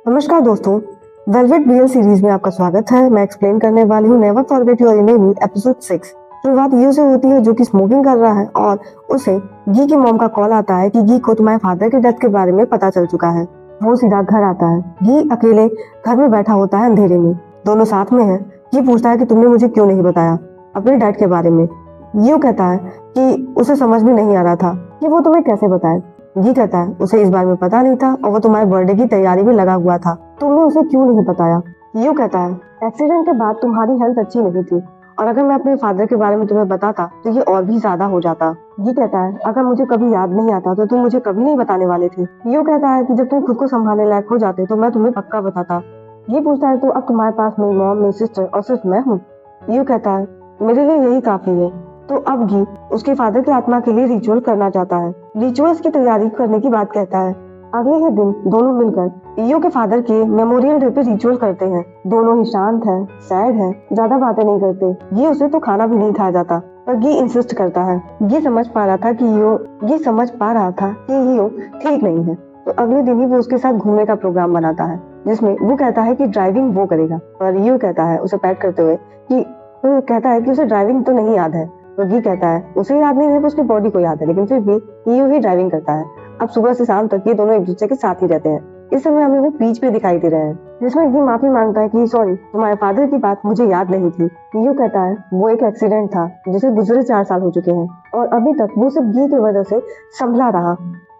नमस्कार दोस्तों, velvet BL series में आपका स्वागत है। मैं एक्सप्लेन करने वाली हूँ never forget your enemy episode 6। शुरुआत यू से होती है जो कि स्मोकिंग कर रहा है और उसे गी की मॉम का कॉल आता है कि गी को तुम्हारे फादर के डेथ के बारे में पता चल चुका है। वो सीधा घर आता है। गी अकेले घर में बैठा होता है अंधेरे में, दोनों साथ में है। गी पूछता है कि तुमने मुझे क्यों नहीं बताया अपने डैड के बारे में। यू कहता है कि उसे समझ में नहीं आ रहा था कि वो तुम्हें कैसे बताए। गी कहता है उसे इस बारे में पता नहीं था और वो तुम्हारे बर्थडे की तैयारी में लगा हुआ था, तुमने उसे क्यों नहीं बताया। यू कहता है एक्सीडेंट के बाद तुम्हारी हेल्थ अच्छी नहीं थी और अगर मैं अपने फादर के बारे में तुम्हें बताता तो ये और भी ज्यादा हो जाता। गी कहता है अगर मुझे कभी याद नहीं आता तो तुम मुझे कभी नहीं बताने वाले थे। यू कहता है कि जब तुम खुद को संभालने लायक हो जाते तो मैं तुम्हें पक्का बताता। ये पूछता है तो अब तुम्हारे पास मेरी मॉम, मेरी सिस्टर और सिर्फ मैं हूँ। यू कहता है मेरे लिए यही काफी है। तो अब गी उसके फादर की आत्मा के लिए रिचुअल करना चाहता है। रिचुअल्स की तैयारी करने की बात कहता है। अगले ही दिन दोनों मिलकर ईयो के फादर के मेमोरियल डे पे रिचुअल करते हैं। दोनों ही शांत हैं, सैड हैं, ज्यादा बातें नहीं करते। ये उसे तो खाना भी नहीं खाया जाता पर गी इंसिस्ट करता है। गी समझ पा रहा था कि ईयो ठीक नहीं है, तो अगले दिन ही वो उसके साथ घूमने का प्रोग्राम बनाता है जिसमें वो कहता है कि ड्राइविंग वो करेगा। पर ईयो कहता है उसे पैट करते हुए कि उसे ड्राइविंग तो नहीं याद है। तो गी कहता है उसे याद नहीं है पर उसकी बॉडी को याद है, लेकिन फिर भी ईयो ही ड्राइविंग करता है। अब सुबह से शाम तक ये दोनों एक दूसरे के साथ ही रहते हैं। इस समय हमें वो बीच पे दिखाई दे रहे हैं जिसमें गी माफी मांगता है कि सॉरी, तुम्हारे फादर की बात मुझे याद नहीं थी। ईयो कहता है वो एक एक्सीडेंट था जिसे गुजरे 4 साल हो चुके हैं और अभी तक वो सिर्फ गी की वजह से संभला रहा।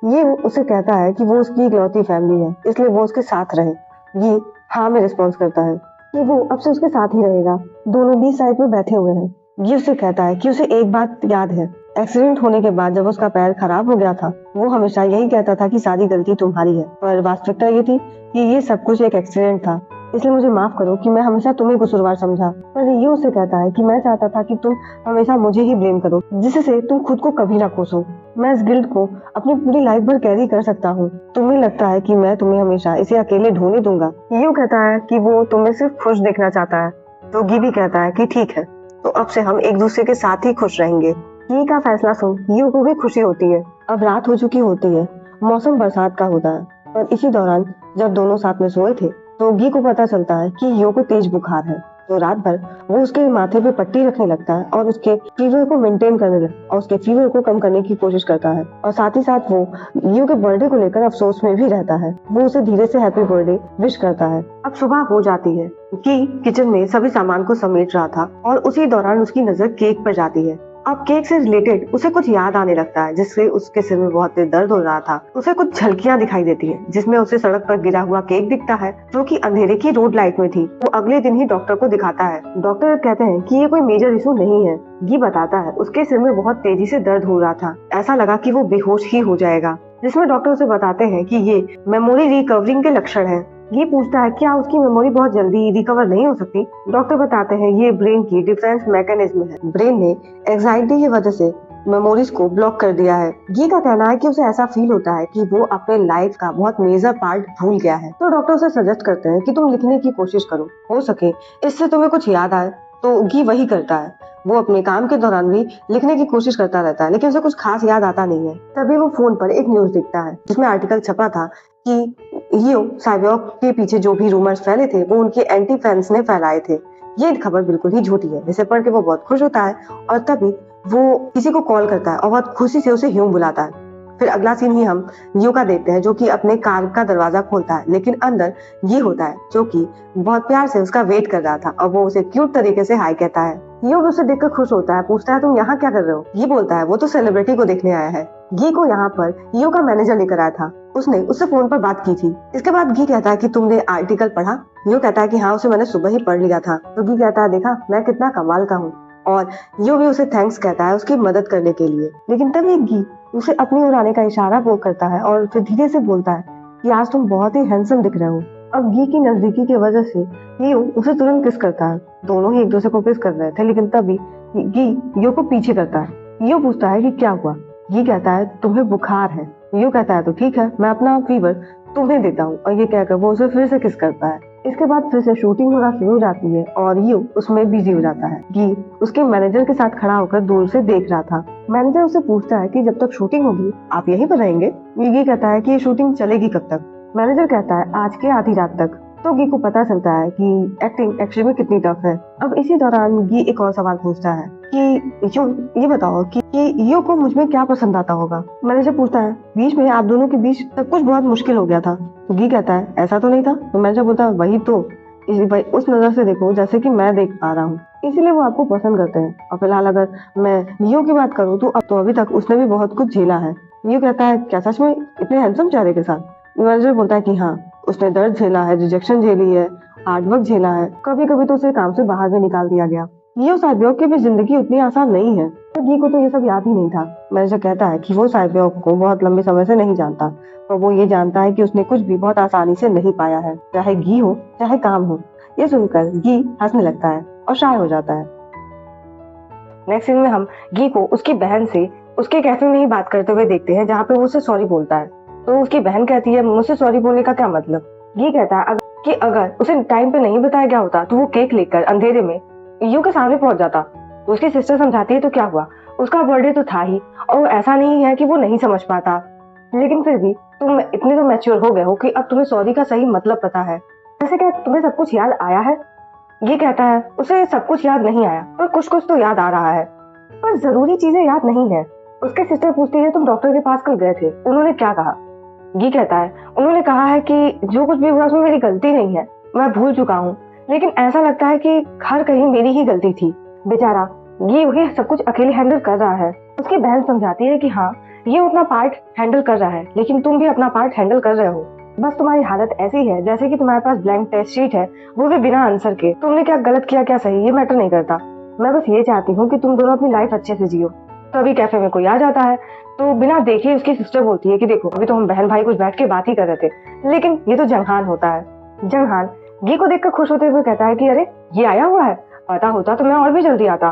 ये उसे कहता है कि वो उसकी इकलौती फैमिली है, इसलिए वो उसके साथ रहे। गी हाँ में रिस्पॉन्स करता है कि वो अब से उसके साथ ही रहेगा। दोनों बीच साइड में बैठे हुए हैं। गी उसे कहता है कि उसे एक बात याद है, एक्सीडेंट होने के बाद जब उसका पैर खराब हो गया था वो हमेशा यही कहता था कि सारी गलती तुम्हारी है, पर वास्तविकता ये थी कि ये सब कुछ एक एक्सीडेंट था, इसलिए मुझे माफ करो कि मैं हमेशा तुम्हें कसूरवार समझा। पर ये उसे कहता है कि मैं चाहता था कि तुम हमेशा मुझे ही ब्लेम करो जिससे तुम खुद को कभी ना कोसो। मैं इस गिल्ट को अपनी पूरी लाइफ भर कैरी कर सकता हूँ। तुम्हें लगता है कि मैं तुम्हें हमेशा इसे अकेले ढोने दूंगा। ये कहता है कि वो तुम्हें सिर्फ खुश देखना चाहता है। तो गी भी कहता है कि ठीक है, तो अब से हम एक दूसरे के साथ ही खुश रहेंगे। गी का फैसला सुन यू को भी खुशी होती है। अब रात हो चुकी होती है, मौसम बरसात का होता है। पर इसी दौरान जब दोनों साथ में सोए थे तो गी को पता चलता है कि यो को तेज बुखार है। तो रात भर वो उसके माथे पे पट्टी रखने लगता है और उसके फीवर को कम करने की कोशिश करता है। और साथ ही साथ वो यू के बर्थडे को लेकर अफसोस में भी रहता है। वो उसे धीरे से हैप्पी बर्थडे विश करता है। अब सुबह हो जाती है। गी किचन में सभी सामान को समेट रहा था और उसी दौरान उसकी नजर केक पर जाती है। अब केक से रिलेटेड उसे कुछ याद आने लगता है जिससे उसके सिर में बहुत तेज दर्द हो रहा था। उसे कुछ झलकियां दिखाई देती है जिसमें उसे सड़क पर गिरा हुआ केक दिखता है जो कि अंधेरे की रोड लाइट में थी। वो अगले दिन ही डॉक्टर को दिखाता है। डॉक्टर कहते हैं कि ये कोई मेजर इशू नहीं है। गी बताता है उसके सिर में बहुत तेजी से दर्द हो रहा था, ऐसा लगा कि वो बेहोश ही हो जाएगा, जिसमें डॉक्टर उसे बताते हैं कि ये मेमोरी रिकवरिंग के लक्षण हैं। ये पूछता है क्या उसकी मेमोरी बहुत जल्दी रिकवर नहीं हो सकती। डॉक्टर बताते हैं ये ब्रेन की डिफेंस मैकेनिज्म है। ब्रेन ने एंजाइटी की वजह से मेमोरीज को ब्लॉक कर दिया है। गी का कहना है कि उसे ऐसा फील होता है कि वो अपने लाइफ का बहुत मेजर पार्ट भूल गया है। तो डॉक्टर उसे सजेस्ट करते हैं कि तुम लिखने की कोशिश करो, हो सके इससे तुम्हें कुछ याद आए। तो गी वही करता है। वो अपने काम के दौरान भी लिखने की कोशिश करता रहता है लेकिन उसे कुछ खास याद आता नहीं है। तभी वो फोन पर एक न्यूज देखता है जिसमें आर्टिकल छपा था कि ईयो साइबॉर्ग के पीछे जो भी रूमर्स फैले थे वो उनके एंटी फैंस ने फैलाए थे। ये खबर बिल्कुल ही झूठी है। इसे पढ़ के वो बहुत खुश होता है और तभी वो किसी को कॉल करता है और बहुत खुशी से उसे ह्यूम बुलाता है। फिर अगला सीन ही हम यू का देखते हैं जो कि अपने कार का दरवाजा खोलता है, लेकिन अंदर ये होता है जो कि बहुत प्यार से उसका वेट कर रहा था और वो उसे क्यूट तरीके से हाय कहता है। यू उसे देखकर खुश होता है, पूछता है तुम यहाँ क्या कर रहे हो। ये बोलता है वो तो सेलिब्रिटी को देखने आया है। गी को यहाँ पर यू का मैनेजर लेकर आया था, उसने उससे फोन पर बात की थी। इसके बाद गी कहता है कि तुमने आर्टिकल पढ़ा। यू कहता है कि हाँ, उसे मैंने सुबह ही पढ़ लिया था। तो गी कहता है देखा मैं कितना कमाल का हूँ, और यू भी उसे थैंक्स कहता है उसकी मदद करने के लिए। लेकिन तभी गी उसे अपनी ओर आने का इशारा वो करता है और फिर धीरे से बोलता है कि आज तुम बहुत ही हैंडसम दिख रहे हो। अब गी की नजदीकी की वजह से यू उसे तुरंत किस करता है। दोनों ही एक दूसरे को किस कर रहे थे, लेकिन तभी गी यू को पीछे करता है। यू पूछता है कि क्या हुआ। गी कहता है तुम्हें बुखार है। यू कहता है तो ठीक है, मैं अपना फीवर तुम्हें देता हूँ, और ये कहकर वो उसे फिर से किस करता है। इसके बाद फिर से शूटिंग होना शुरू हो जाती है और यू उसमें बिजी हो जाता है। गी उसके मैनेजर के साथ खड़ा होकर दूर से देख रहा था। मैनेजर उसे पूछता है कि जब तक शूटिंग होगी आप यहीं पर रहेंगे। गी कहता है कि ये शूटिंग चलेगी कब तक। मैनेजर कहता है आज के आधी रात तक। तो गी को पता चलता है कि एक्टिंग एक्चुअली में कितनी टफ है। अब इसी दौरान गी एक और सवाल पूछता है कि यो ये बताओ कि यो को मुझ में क्या पसंद आता होगा। मैनेजर पूछता है बीच में आप दोनों के बीच सब कुछ बहुत मुश्किल हो गया था। तो गी कहता है ऐसा तो नहीं था। तो मैनेजर बोलता है वही तो, भाई उस नजर से देखो जैसे कि मैं देख पा रहा हूँ, इसीलिए वो आपको पसंद करते हैं। और फिलहाल अगर मैं यो की बात करूँ तो अभी तक उसने भी बहुत कुछ झेला है। यो कहता है क्या सच में इतने हैंडसम चेहरे के साथ। मैनेजर बोलता है कि हाँ, उसने दर्द झेला है, रिजेक्शन झेली है, हार्डवर्क झेला है, कभी कभी तो उसे काम से बाहर भी निकाल दिया गया। यो साइबोर्ग की भी जिंदगी उतनी आसान नहीं है। तो गी को तो ये सब याद ही नहीं था। मैनेजर कहता है कि वो साइबोर्ग को बहुत लंबे समय से नहीं जानता, और वो ये जानता है कि उसने कुछ भी बहुत आसानी से नहीं पाया है, चाहे गी हो चाहे काम हो। ये सुनकर गी हंसने लगता है और शाय हो जाता है। नेक्स्ट सीन में हम गी को उसकी बहन से उसके कैफे में ही बात करते हुए देखते हैं, जहाँ पे वो उसे सॉरी बोलता है। तो उसकी बहन कहती है मुझसे सॉरी बोलने का क्या मतलब। गी कहता है कि अगर उसे टाइम पे नहीं बताया गया होता तो वो केक लेकर अंधेरे में यू के सामने पहुंच जाता। तो उसकी सिस्टर समझाती है तो क्या हुआ, उसका बर्थडे तो था ही, और ऐसा नहीं है कि वो नहीं समझ पाता, लेकिन फिर भी तुम इतने तो मैच्योर हो गए हो कि अब तुम्हें सॉरी का सही मतलब पता है। वैसे क्या तुम्हें सब कुछ याद आया है। ये कहता है उसे सब कुछ याद नहीं आया, पर कुछ कुछ तो याद आ रहा है, पर जरूरी चीजें याद नहीं है। उसके सिस्टर पूछती है तुम डॉक्टर के पास कल गए थे, उन्होंने क्या कहा। गी कहता है उन्होंने कहा है कि जो कुछ भी हुआ उसमें मेरी गलती नहीं है, मैं भूल चुका हूँ, लेकिन ऐसा लगता है कि हर कहीं मेरी ही गलती थी। बेचारा गी वही सब कुछ अकेले हैंडल कर रहा है। उसकी बहन समझाती है कि हाँ, ये अपना पार्ट हैंडल कर रहा है, लेकिन तुम भी अपना पार्ट हैंडल कर रहे हो। बस तुम्हारी हालत ऐसी है जैसे कि तुम्हारे पास ब्लैंक टेस्ट शीट है, वो भी बिना आंसर के। तुमने क्या गलत किया क्या सही ये मैटर नहीं करता, मैं बस ये चाहती हूँ कि तुम दोनों अपनी लाइफ अच्छे से जियो। तो अभी कैफे में कोई आ जाता है, तो बिना देखे उसकी सिस्टर बोलती है कि देखो अभी तो हम बहन भाई कुछ बैठ के बात ही कर रहे थे, लेकिन ये तो जंगहान होता है। जंगहान गी को देखकर खुश होते हुए कहता है कि अरे ये आया हुआ है, पता होता तो मैं और भी जल्दी आता।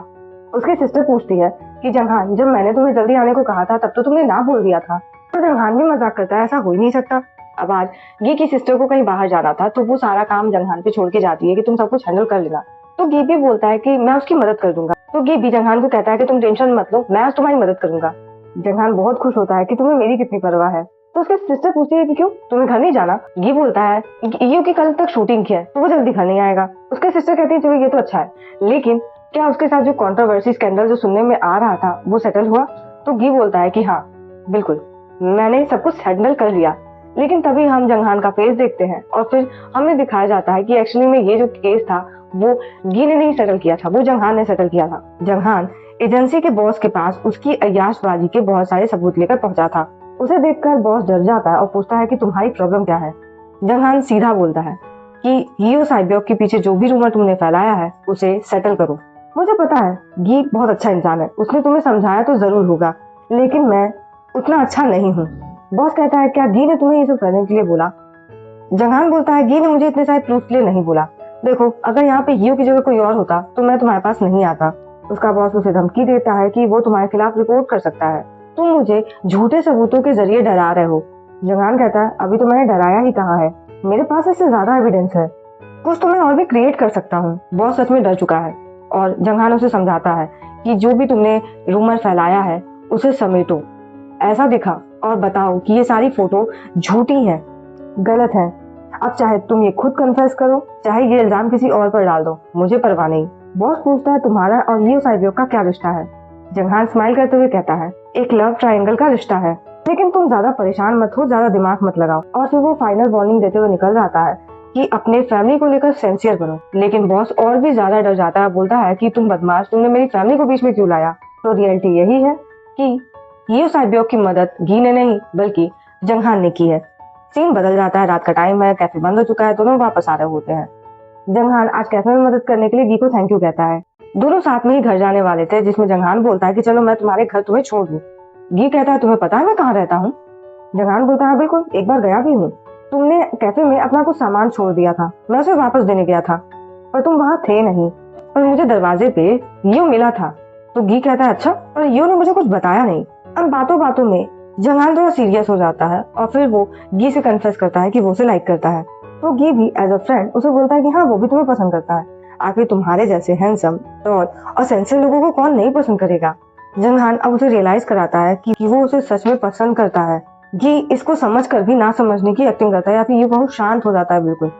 उसकी सिस्टर पूछती है कि जंगहान जब मैंने तुम्हें जल्दी आने को कहा था तब तो तुमने ना बोल दिया था। तो जंगहान भी मजाक करता है ऐसा हो ही नहीं सकता। अब आज गी की सिस्टर को कहीं बाहर जाना था, तो वो सारा काम जंगहान पे छोड़ के जाती है कि तुम सब कुछ हैंडल कर लेना। तो गी भी बोलता है कि मैं उसकी मदद कर दूंगा। तो गी भी जंगहान को कहता है कि तुम टेंशन मत लो, मैं आज तुम्हारी मदद करूंगा। जंगहान बहुत खुश होता है कि तुम्हें मेरी कितनी परवाह है। तो उसकी सिस्टर पूछती है कि क्यों, तुम्हें घर नहीं जाना। गी बोलता है यू की कल तक शूटिंग की है, तो वो जल्दी घर नहीं आएगा। उसके सिस्टर कहती है चलो ये तो अच्छा है, लेकिन क्या उसके साथ जो कंट्रोवर्सी स्कैंडल जो सुनने में आ रहा था वो सेटल हुआ। तो गी बोलता है कि हाँ बिल्कुल, मैंने सब कुछ हैंडल कर लिया। लेकिन तभी हम जंगहान का फेस देखते हैं, और फिर हमें दिखाया जाता है कि एक्चुअली में ये जो केस था वो गी ने नहीं सेटल किया था, वो जंगहान ने सेटल किया था। जंगहान एजेंसी के बॉस के पास उसकी अय्याशबाजी के बहुत सारे सबूत लेकर पहुंचा था। उसे देखकर बॉस डर जाता है और पूछता है कि तुम्हारी प्रॉब्लम क्या है। जंगहान सीधा बोलता है कि गियो साइबोर्ग के पीछे जो भी रूमर तुमने फैलाया है उसे सेटल करो। मुझे पता है गी बहुत अच्छा इंसान है, उसने तुम्हें समझाया तो जरूर होगा, लेकिन मैं उतना अच्छा नहीं हूँ। बॉस कहता है क्या गी ने तुम्हें ये सब करने के लिए बोला। जंगहान बोलता है गी ने मुझे इतने सारे प्रूफ के लिए नहीं बोला, देखो अगर यहाँ पे गियो की जगह कोई और होता तो मैं तुम्हारे पास नहीं आता। उसका बॉस उसे धमकी देता है कि वो तुम्हारे खिलाफ रिपोर्ट कर सकता है, तुम मुझे झूठे सबूतों के जरिए डरा रहे हो। जंगहान कहता है अभी तो मैंने डराया ही कहा है, मेरे पास इससे ज्यादा एविडेंस है, कुछ तो मैं और भी क्रिएट कर सकता हूँ। बॉस सच में डर चुका है और जंगहान उसे समझाता है कि जो भी तुमने रूमर फैलाया है उसे समेटो, ऐसा दिखा और बताओ कि ये सारी फोटो झूठी है, गलत है। अब चाहे तुम ये खुद कन्फेस करो, चाहे ये इल्जाम किसी और पर डाल दो, मुझे परवाह नहीं। बॉस पूछता है तुम्हारा और गियो साइबोर्ग का क्या रिश्ता है। जंगहान स्माइल करते हुए कहता है एक लव ट्रायंगल का रिश्ता है, लेकिन तुम ज्यादा परेशान मत हो, ज्यादा दिमाग मत लगाओ। और फिर वो फाइनल वार्निंग देते हुए निकल जाता है कि अपने फैमिली को लेकर सिंसियर बनो। लेकिन बॉस और भी ज्यादा डर जाता है, बोलता है कि तुम बदमाश, तुमने मेरी फैमिली को बीच में क्यों लाया। तो रियलिटी यही है कि गियो साइबोर्ग की मदद गी ने नहीं बल्कि जंगहान ने की है। सीन बदल जाता है, रात का टाइम है, कैफे बंद हो चुका है, दोनों वापस आ रहे होते हैं। जंगहान आज कैफे में मदद करने के लिए गी को थैंक यू कहता है। दोनों साथ में ही घर जाने वाले थे, जिसमें जंगहान बोलता है कि चलो मैं तुम्हारे घर तुम्हें छोड़ दूं। गी कहता है तुम्हें पता है मैं कहाँ रहता हूँ। जंगहान बोलता है बिल्कुल, एक बार गया भी हूँ, तुमने कैफे में अपना कुछ सामान छोड़ दिया था, मैं उसे वापस देने गया था, पर तुम वहाँ थे नहीं, पर मुझे दरवाजे पे यो मिला था। तो गी कहता है अच्छा, पर यो ने मुझे कुछ बताया नहीं। अब बातों बातों में जंगहान थोड़ा सीरियस हो जाता है और फिर वो गी से कन्फेस करता है कि वो उसे लाइक करता है। तो गी भी एज अ फ्रेंड उसे बोलता है कि हाँ वो भी तुम्हें पसंद करता है, आखिर तुम्हारे जैसे हैंडसम, टॉल और सेंसिटिव लोगों को कौन नहीं पसंद करेगा। जंगहान अब उसे रियलाइज कराता है कि वो उसे सच में पसंद करता है, गी इसको समझ कर भी ना समझने की एक्टिंग करता है या फिर ये बहुत शांत हो जाता है बिल्कुल।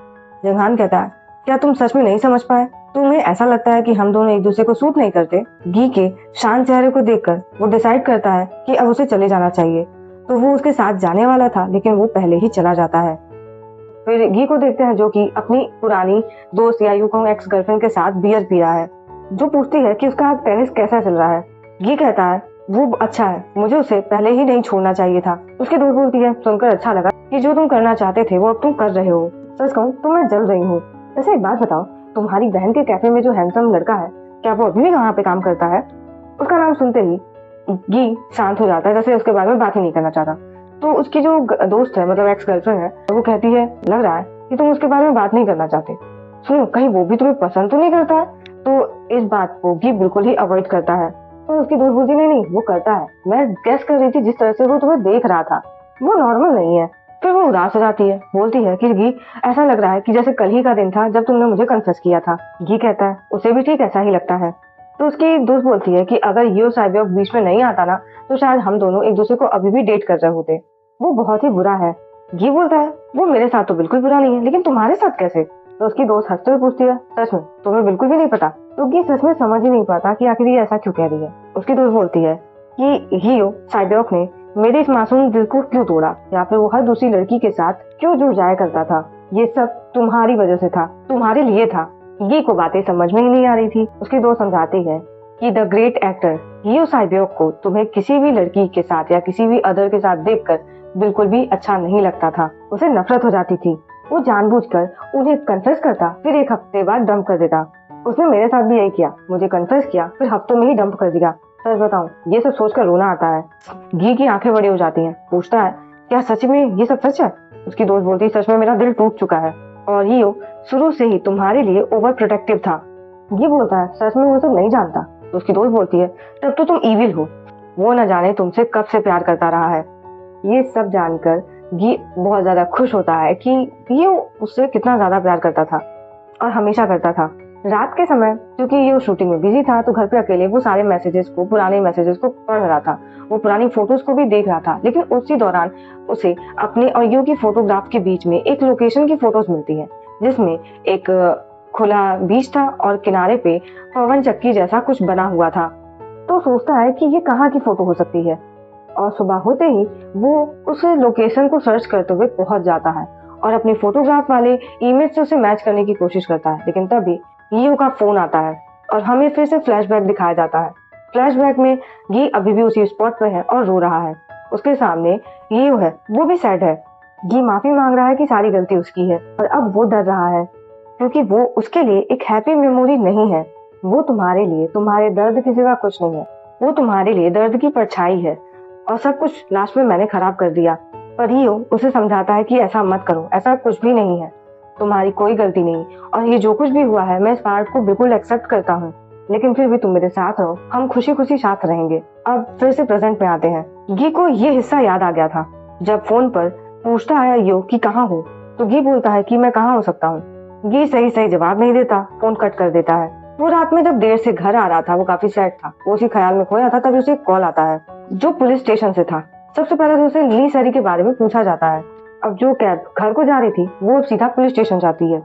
जंगहान कहता है, क्या तुम सच में नहीं समझ पाए? तुम्हें ऐसा लगता है कि हम दोनों एक दूसरे को सूट नहीं करते? गी के शांत चेहरे को देखकर वो डिसाइड करता है कि अब उसे चले जाना चाहिए। तो वो उसके साथ जाने वाला था, लेकिन वो पहले ही चला जाता है। फिर गी को देखते हैं जो कि अपनी पुरानी दोस्त या यूं कहूं एक्स गर्लफ्रेंड के साथ बियर पी रहा है, जो पूछती है कि उसका टेनिस कैसा चल रहा है। गी कहता है, वो अच्छा है, मुझे उसे पहले ही नहीं छोड़ना चाहिए था। उसकी दोस्त बोलती है, सुनकर अच्छा लगा कि जो तुम करना चाहते थे वो अब तुम कर रहे हो। सच कहूं तो मैं जल रही हूँ। वैसे एक बात बताओ, तुम्हारी बहन के कैफे में जो हैंडसम लड़का है, क्या वो अभी भी वहाँ पे काम करता है? उसका नाम सुनते ही गी शांत हो जाता है, जैसे उसके बारे में बात ही नहीं करना चाहता। तो उसकी जो दोस्त है, मतलब एक्स गर्लफ्रेंड है, वो कहती है, लग रहा है कि तुम उसके बारे में बात नहीं करना चाहते। सुनो, कहीं वो भी तुम्हें पसंद तो नहीं करता है? तो इस बात को गी बिल्कुल ही अवॉइड करता है। तो उसकी दोस्त बोलती, नहीं नहीं, वो करता है, मैं गेस कर रही थी जिस तरह से वो तुम्हें देख रहा था, वो नॉर्मल नहीं है। फिर वो उदास हो जाती है, बोलती है कि गी, ऐसा लग रहा है कि जैसे कल ही का दिन था जब तुमने मुझे कन्फेस किया था। गी कहता है, उसे भी ठीक ऐसा ही लगता है। तो उसकी दोस्त बोलती है कि अगर ये साइबेक बीच में नहीं आता ना, तो शायद हम दोनों एक दूसरे को अभी भी डेट कर रहे होते। वो बहुत ही बुरा है। गी बोलता है, वो मेरे साथ तो बिल्कुल बुरा नहीं है, लेकिन तुम्हारे साथ कैसे? तो उसकी दोस्त हंसते हुए पूछती है, सच में तुम्हें बिल्कुल भी नहीं पता? तो गी सच में समझ ही नहीं पाता कि आखिर ये ऐसा क्यों कह रही है। उसकी दोस्त बोलती है कि गियो साइबेक ने मेरे इस मासूम दिल को क्यों तोड़ा, या फिर वो हर दूसरी लड़की के साथ क्यों जुड़ जाया करता था? ये सब तुम्हारी वजह से था, तुम्हारे लिए था। गी को बातें समझ में ही नहीं आ रही थी। उसकी दोस्त समझाती है कि द ग्रेट एक्टर गियो साइबेक को तुम्हें किसी भी लड़की के साथ या किसी भी अदर के साथ देखकर बिल्कुल भी अच्छा नहीं लगता था, उसे नफरत हो जाती थी। वो जानबूझकर उन्हें कन्फेस करता, फिर एक हफ्ते बाद डंप कर देता। उसने मेरे साथ भी यही किया, मुझे कन्फेस किया, फिर हफ्तों में ही डंप कर दिया। सच बताऊं, ये सब सोचकर रोना आता है। घी की आंखें बड़ी हो जाती हैं। पूछता है, क्या सच में ये सब सच है? उसकी दोस्त बोलती है, सच में मेरा दिल टूट चुका है, और ये शुरू से ही तुम्हारे लिए ओवर प्रोटेक्टिव था। ये बोलता है, सच में वो सब नहीं जानता। तो उसकी दोस्त बोलती है, तब तो तुम ईविल हो, वो न जाने तुमसे कब से प्यार करता रहा है। ये सब जानकर गी बहुत ज्यादा खुश होता है कि ये उससे कितना ज्यादा प्यार करता था और हमेशा करता था। रात के समय क्योंकि ये शूटिंग में बिजी था, तो घर पे अकेले वो सारे पुराने मैसेजेस को पढ़ रहा था। वो पुरानी फोटोज को भी देख रहा था, लेकिन उसी दौरान उसे अपने और यू की फोटोग्राफ के बीच में एक लोकेशन की फोटोज मिलती है, जिसमें एक खुला बीच था और किनारे पे पवन चक्की जैसा कुछ बना हुआ था। तो सोचता है कि ये कहाँ की फोटो हो सकती है, और सुबह होते ही वो उस लोकेशन को सर्च करते हुए पहुंच जाता है और अपनी फोटोग्राफ वाले इमेज से उसे मैच करने की कोशिश करता है। लेकिन तभी गियो का फोन आता है और हमें फिर से फ्लैशबैक दिखाया जाता है। फ्लैशबैक में गी अभी भी उसी स्पॉट पर है और रो रहा है। उसके सामने गियो है, वो भी सैड है। गी माफी मांग रहा है कि सारी गलती उसकी है, और अब वो डर रहा है क्योंकि वो उसके लिए एक हैप्पी मेमोरी नहीं है। वो तुम्हारे लिए तुम्हारे दर्द के सिवा कुछ नहीं है। वो तुम्हारे लिए दर्द की परछाई है, और सब कुछ लास्ट में मैंने खराब कर दिया। पर हियो उसे समझाता है कि ऐसा मत करो, ऐसा कुछ भी नहीं है, तुम्हारी कोई गलती नहीं, और ये जो कुछ भी हुआ है मैं इस पार्ट को बिल्कुल एक्सेप्ट करता हूँ, लेकिन फिर भी तुम मेरे साथ रहो, हम खुशी खुशी साथ रहेंगे। अब फिर से प्रेजेंट में आते हैं। गी को ये हिस्सा याद आ गया था जब फोन पर पूछता है यो कि कहाँ हो, तो गी बोलता है कि मैं कहाँ हो सकता हूँ। गी सही सही जवाब नहीं देता, फोन कट कर देता है। वो रात में जब देर से घर आ रहा था, वो काफी सैड था, वो उसी ख्याल में खोया था, तभी उसे कॉल आता है जो पुलिस स्टेशन से था। सबसे पहले तो उसे ली सैरी के बारे में पूछा जाता है। अब जो कैब घर को जा रही थी वो अब सीधा पुलिस स्टेशन जाती है।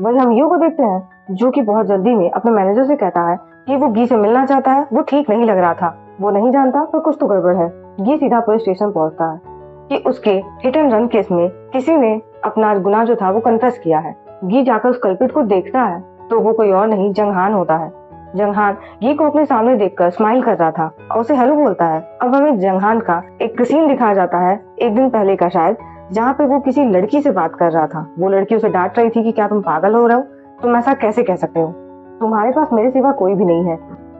वही हम यू को देखते हैं जो कि बहुत जल्दी में अपने मैनेजर से कहता है कि वो गी से मिलना चाहता है, वो ठीक नहीं लग रहा था, वो नहीं जानता पर कुछ तो गड़बड़ है। गी सीधा पुलिस स्टेशन पहुंचता है कि उसके हिट एंड रन केस में किसी ने अपना गुनाह जो था वो कन्फेस किया है। गी जाकर उस कल्पित को देखता है तो वो कोई और नहीं जंगहान होता है। जंगहान गी को अपने सामने देखकर स्माइल कर रहा था और उसे हेलो बोलता है। अब हमें जंगहान का एक सीन दिखाया जाता है एक दिन पहले का शायद, जहाँ पे वो किसी लड़की से बात कर रहा था। वो लड़की उसे डांट रही थी कि क्या तुम पागल हो रहे हो, तुम ऐसा कैसे कह सकते हो, तुम्हारे पास मेरे सिवा कोई भी नहीं है,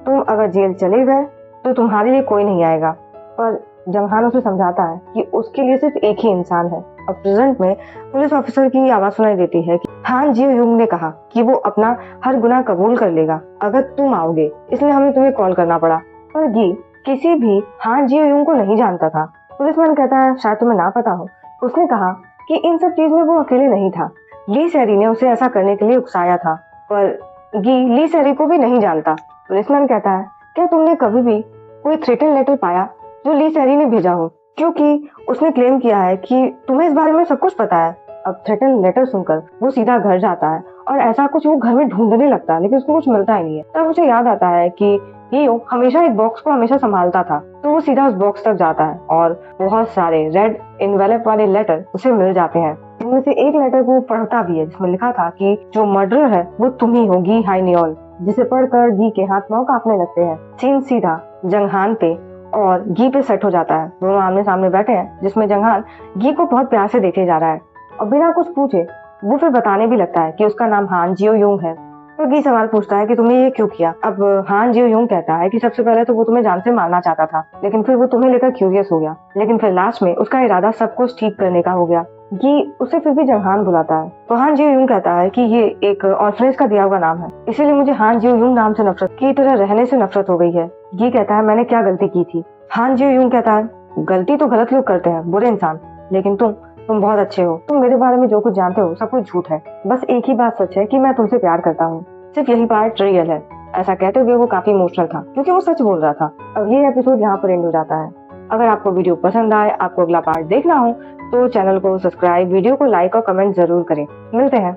तुम अगर जेल चले गए तो तुम्हारे लिए कोई नहीं आएगा। पर जंगहान उसे समझाता है कि उसके लिए सिर्फ एक ही इंसान है। अब प्रेजेंट में पुलिस ऑफिसर की आवाज सुनाई देती है कि हान जियो युंग ने कहा कि वो अपना हर गुनाह कबूल कर लेगा अगर तुम आओगे, इसलिए हमें तुम्हें कॉल करना पड़ा। पर गी किसी भी हान जियो युंग को नहीं जानता था। पुलिसमैन कहता है, शायद तुम्हें ना पता हो, उसने कहा कि इन सब चीज में वो अकेले नहीं था, ली सैरी ने उसे ऐसा करने के लिए उकसाया था। पर गी ली सैरी को भी नहीं जानता। पुलिसमैन कहता है, क्या तुमने कभी भी कोई थ्रेटन लेटर पाया जो ली सैरी ने भेजा हो? क्योंकि उसने क्लेम किया है कि तुम्हें इस बारे में सब कुछ पता है। अब थ्रेटन लेटर सुनकर वो सीधा घर जाता है और ऐसा कुछ वो घर में ढूंढने लगता है, लेकिन उसको कुछ मिलता ही नहीं है। तब उसे याद आता है कि हीयो हमेशा एक बॉक्स को हमेशा संभालता था। तो वो सीधा उस बॉक्स तक जाता है और बहुत सारे रेड इनवेलप वाले लेटर उसे मिल जाते हैं। इनमें से एक लेटर को पढ़ता भी है जिसमें लिखा था कि जो मर्डर है वो तुम ही हो, गी हाइनियोल। जिसे पढ़कर गी के हाथ पांव कांपने लगते हैं। सीन सीधा जंगहान पे और गी पे सेट हो जाता है। दोनों आमने सामने बैठे हैं जिसमें जंगहान गी को बहुत प्यार से देखे जा रहा है और बिना कुछ पूछे वो फिर बताने भी लगता है कि उसका नाम हान जियो यूंग है। तो गी सवाल पूछता है कि तुमने ये क्यों किया। अब हान जियो यूंग कहता है कि सबसे पहले तो वो तुम्हें जान से मारना चाहता था, लेकिन फिर वो तुम्हें लेकर क्यूरियस हो गया, लेकिन फिर लास्ट में उसका इरादा सब कुछ ठीक करने का हो गया। गी उसे फिर भी जंगहान बुलाता है तो हान जियो यूंग कहता है कि ये एक ऑर्फनेज का दिया हुआ नाम है, इसीलिए मुझे हान जियो यूंग नाम से नफरत की तरह रहने से नफरत हो गई है। गी कहता है मैंने क्या गलती की थी। हान जियो यूंग कहता है गलती तो गलत लोग करते हैं, बुरे इंसान, लेकिन तुम बहुत अच्छे हो। तुम मेरे बारे में जो कुछ जानते हो सब कुछ झूठ है। बस एक ही बात सच है कि मैं तुमसे प्यार करता हूँ, सिर्फ यही पार्ट रियल है। ऐसा कहते हुए वो काफी इमोशनल था क्योंकि वो सच बोल रहा था। अब ये एपिसोड यहाँ पर एंड हो जाता है। अगर आपको वीडियो पसंद आए, आपको अगला पार्ट देखना हो तो चैनल को सब्सक्राइब, वीडियो को लाइक और कमेंट जरूर करें। मिलते हैं।